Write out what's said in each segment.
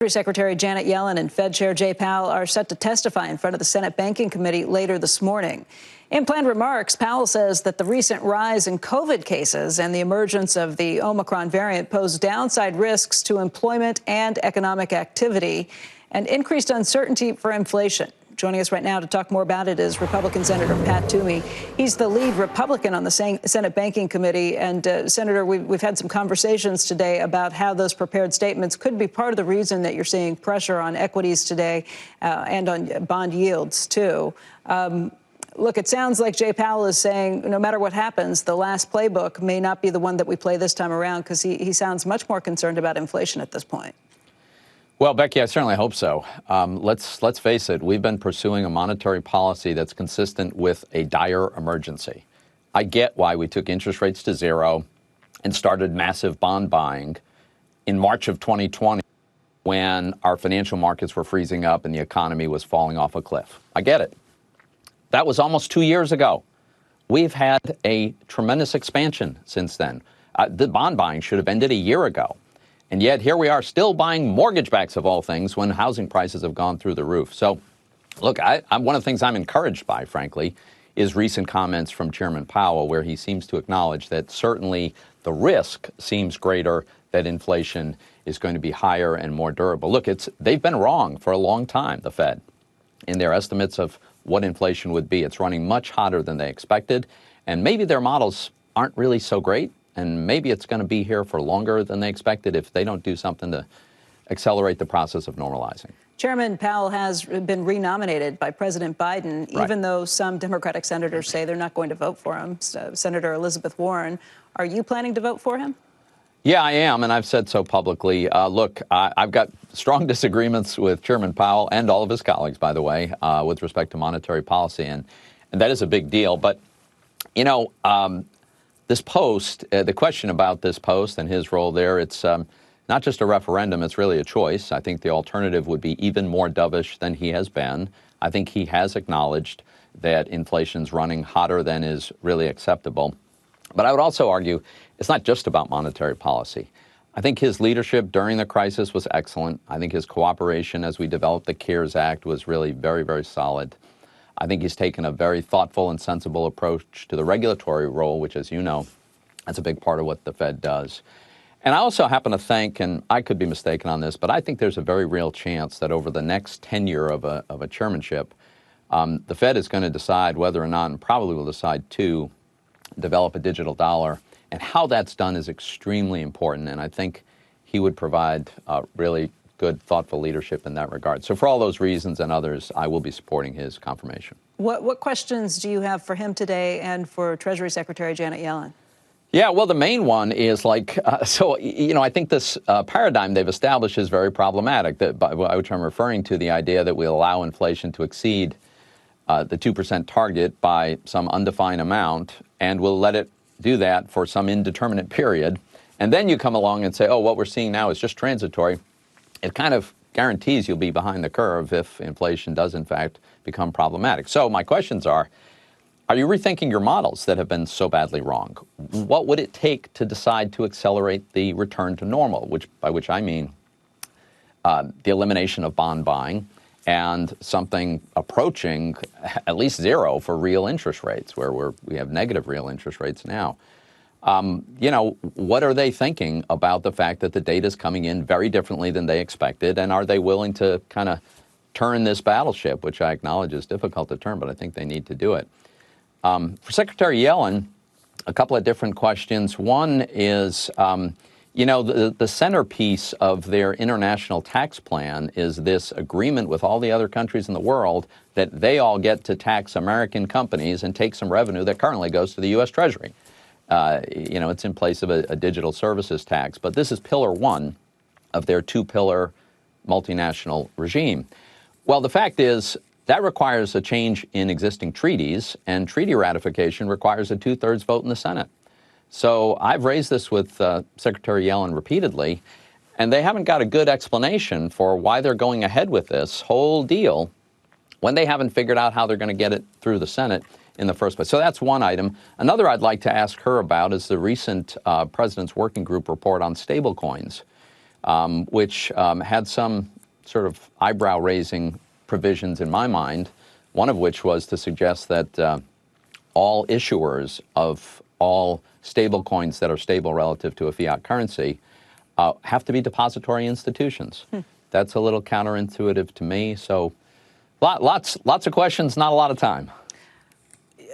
Treasury Secretary Janet Yellen and Fed Chair Jay Powell are set to testify in front of the Senate Banking Committee later this morning. In planned remarks, Powell says that the recent rise in COVID cases and the emergence of the Omicron variant pose downside risks to employment and economic activity and increased uncertainty for inflation. Joining us right now to talk more about it is Republican Senator Pat Toomey. He's the lead Republican on the Senate Banking Committee. And, Senator, we've had some conversations today about how those prepared statements could be part of the reason that you're seeing pressure on equities today and on bond yields, too. Look, it sounds like Jay Powell is saying no matter what happens, the last playbook may not be the one that we play this time around, because he sounds much more concerned about inflation at this point. Well, Becky, I certainly hope so. Let's face it. We've been pursuing a monetary policy that's consistent with a dire emergency. I get why we took interest rates to zero and started massive bond buying in March of 2020 when our financial markets were freezing up and the economy was falling off a cliff. I get it. That was almost 2 years ago. We've had a tremendous expansion since then. The bond buying should have ended a year ago. And yet here we are still buying mortgage backs of all things when housing prices have gone through the roof. So, look, one of the things I'm encouraged by, frankly, is recent comments from Chairman Powell, where he seems to acknowledge that certainly the risk seems greater that inflation is going to be higher and more durable. Look, they've been wrong for a long time, the Fed, in their estimates of what inflation would be. It's running much hotter than they expected, and maybe their models aren't really so great. And maybe it's going to be here for longer than they expected if they don't do something to accelerate the process of normalizing. Chairman Powell has been renominated by President Biden, right, even though some Democratic senators say they're not going to vote for him. So, Senator Elizabeth Warren, are you planning to vote for him? Yeah, I am, and I've said so publicly. Look, I've got strong disagreements with Chairman Powell and all of his colleagues, by the way, with respect to monetary policy, and that is a big deal. But, you know, this post, the question about this post and his role there, it's not just a referendum, it's really a choice. I think the alternative would be even more dovish than he has been. I think he has acknowledged that inflation's running hotter than is really acceptable. But I would also argue it's not just about monetary policy. I think his leadership during the crisis was excellent. I think his cooperation as we developed the CARES Act was really very, very solid. I think he's taken a very thoughtful and sensible approach to the regulatory role, which, as you know, that's a big part of what the Fed does. And I also happen to think, and I could be mistaken on this, but I think there's a very real chance that over the next tenure of a chairmanship, the Fed is going to decide whether or not, and probably will decide to, develop a digital dollar. And how that's done is extremely important. And I think he would provide really good, thoughtful leadership in that regard. So for all those reasons and others, I will be supporting his confirmation. What questions do you have for him today and for Treasury Secretary Janet Yellen? Yeah, well, the main one is I think this paradigm they've established is very problematic, by which I'm referring to the idea that we allow inflation to exceed the 2% target by some undefined amount, and we'll let it do that for some indeterminate period. And then you come along and say, oh, what we're seeing now is just transitory. It kind of guarantees you'll be behind the curve if inflation does, in fact, become problematic. So my questions are you rethinking your models that have been so badly wrong? What would it take to decide to accelerate the return to normal, by which I mean the elimination of bond buying and something approaching at least zero for real interest rates, where we have negative real interest rates now? What are they thinking about the fact that the data is coming in very differently than they expected? And are they willing to kind of turn this battleship, which I acknowledge is difficult to turn, but I think they need to do it? For Secretary Yellen, a couple of different questions. One is, the centerpiece of their international tax plan is this agreement with all the other countries in the world that they all get to tax American companies and take some revenue that currently goes to the U.S. Treasury. It's in place of a digital services tax, but this is pillar one of their two-pillar multinational regime. Well, the fact is that requires a change in existing treaties, and treaty ratification requires a two-thirds vote in the Senate. So I've raised this with Secretary Yellen repeatedly, and they haven't got a good explanation for why they're going ahead with this whole deal when they haven't figured out how they're going to get it through the Senate in the first place. So that's one item. Another I'd like to ask her about is the recent President's Working Group report on stablecoins, which had some sort of eyebrow-raising provisions in my mind, one of which was to suggest that all issuers of all stable coins that are stable relative to a fiat currency have to be depository institutions. That's a little counterintuitive to me. So lots of questions, not a lot of time.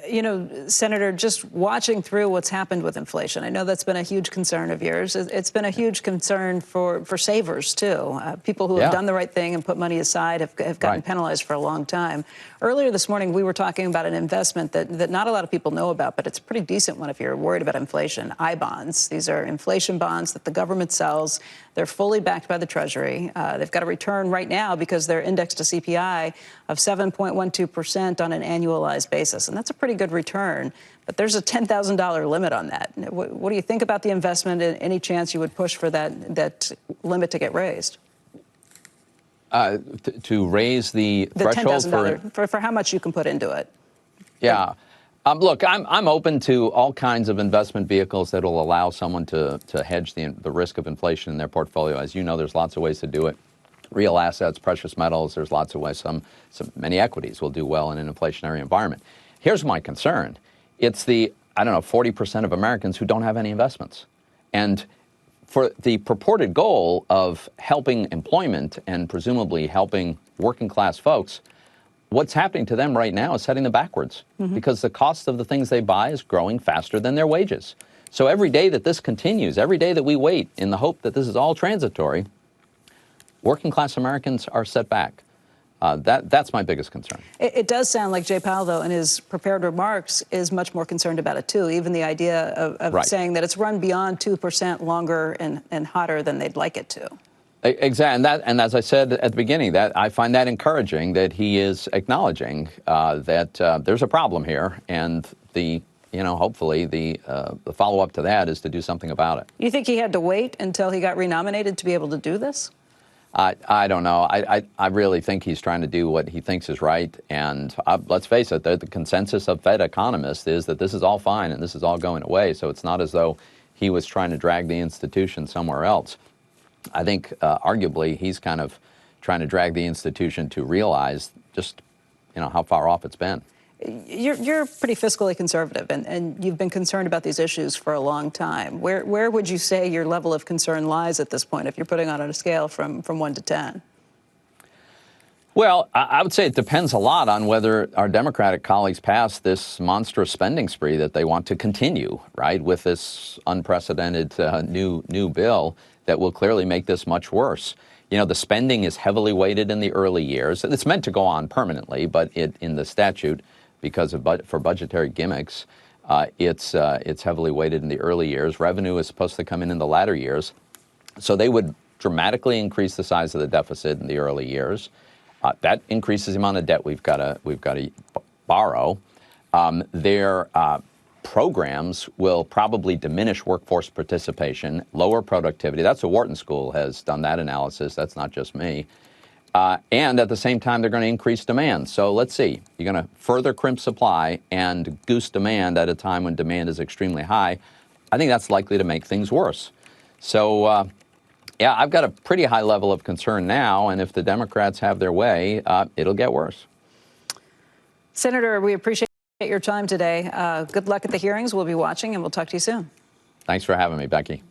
You know, Senator, just watching through what's happened with inflation, I know that's been a huge concern of yours. It's been a huge concern for savers, too. People who have done the right thing and put money aside have gotten penalized for a long time. Earlier this morning, we were talking about an investment that not a lot of people know about, but it's a pretty decent one if you're worried about inflation, I-bonds. These are inflation bonds that the government sells. They're fully backed by the Treasury. They've got a return right now because they're indexed to CPI of 7.12% on an annualized basis. And that's a pretty good return. But there's a $10,000 limit on that. What do you think about the investment and any chance you would push for that limit to get raised? To raise the threshold for how much you can put into it. Yeah. Look, I'm open to all kinds of investment vehicles that will allow someone to hedge the risk of inflation in their portfolio. As you know, there's lots of ways to do it. Real assets, precious metals, there's lots of ways. Many equities will do well in an inflationary environment. Here's my concern. It's the, 40% of Americans who don't have any investments. And for the purported goal of helping employment and presumably helping working class folks, what's happening to them right now is setting them backwards because the cost of the things they buy is growing faster than their wages. So every day that this continues, every day that we wait in the hope that this is all transitory, working class Americans are set back. That's my biggest concern. It does sound like Jay Powell, though, in his prepared remarks, is much more concerned about it, too. Even the idea of saying that it's run beyond 2% longer and hotter than they'd like it to. Exactly. And as I said at the beginning, that I find that encouraging that he is acknowledging that there's a problem here. And hopefully the follow-up to that is to do something about it. You think he had to wait until he got renominated to be able to do this? I don't know. I really think he's trying to do what he thinks is right. And let's face it, the consensus of Fed economists is that this is all fine and this is all going away. So it's not as though he was trying to drag the institution somewhere else. I think arguably he's kind of trying to drag the institution to realize just, how far off it's been. You're pretty fiscally conservative, and you've been concerned about these issues for a long time. Where would you say your level of concern lies at this point, if you're putting on a scale from 1 to 10? Well, I would say it depends a lot on whether our Democratic colleagues pass this monstrous spending spree that they want to continue, right, with this unprecedented new bill that will clearly make this much worse. The spending is heavily weighted in the early years. It's meant to go on permanently, but in the statute, because for budgetary gimmicks, it's heavily weighted in the early years. Revenue is supposed to come in the latter years. So they would dramatically increase the size of the deficit in the early years. That increases the amount of debt we've got to borrow. Their programs will probably diminish workforce participation, lower productivity. That's what Wharton School has done that analysis. That's not just me. And at the same time, they're going to increase demand. So let's see. You're going to further crimp supply and goose demand at a time when demand is extremely high. I think that's likely to make things worse. So, yeah, I've got a pretty high level of concern now. And if the Democrats have their way, it'll get worse. Senator, we appreciate your time today. Good luck at the hearings. We'll be watching, and we'll talk to you soon. Thanks for having me, Becky.